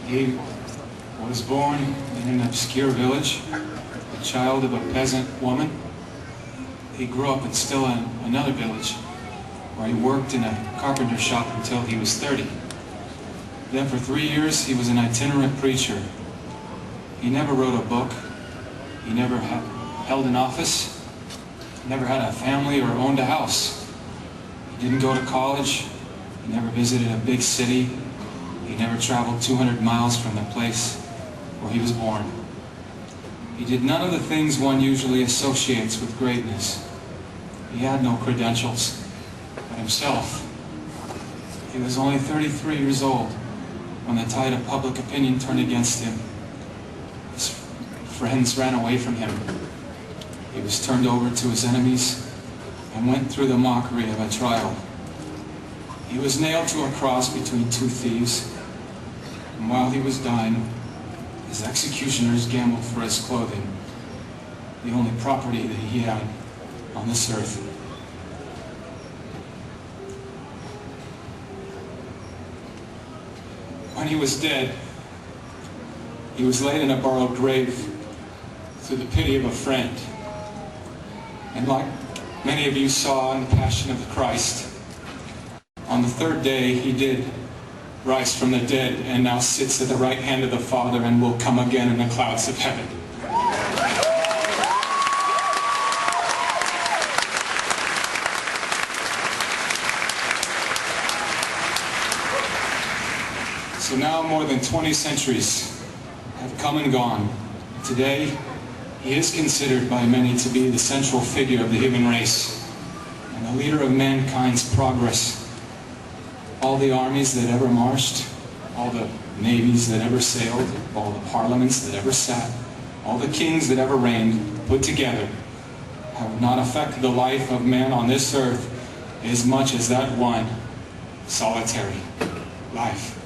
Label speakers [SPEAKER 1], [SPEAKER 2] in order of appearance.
[SPEAKER 1] He was born in an obscure village, the child of a peasant woman. He grew up in still another village, where he worked in a carpenter shop until he was 30. Then for 3 years he was an itinerant preacher. He never wrote a book. He never held an office. He never had a family or owned a house. He didn't go to college. He never visited a big city. He never traveled 200 miles from the place where he was born. He did none of the things one usually associates with greatness. He had no credentials but himself. He was only 33 years old when the tide of public opinion turned against him. His friends ran away from him. He was turned over to his enemies and went through the mockery of a trial. He was nailed to a cross between two thieves, and while he was dying, his executioners gambled for his clothing, the only property that he had on this earth. When he was dead, he was laid in a borrowed grave through the pity of a friend. And like many of you saw in the Passion of the Christ, on the third day he did rise from the dead and now sits at the right hand of the Father and will come again in the clouds of heaven. So now more than 20 centuries have come and gone. Today, he is considered by many to be the central figure of the human race and the leader of mankind's progress. All the armies that ever marched, all the navies that ever sailed, all the parliaments that ever sat, all the kings that ever reigned, put together, have not affected the life of man on this earth as much as that one solitary life.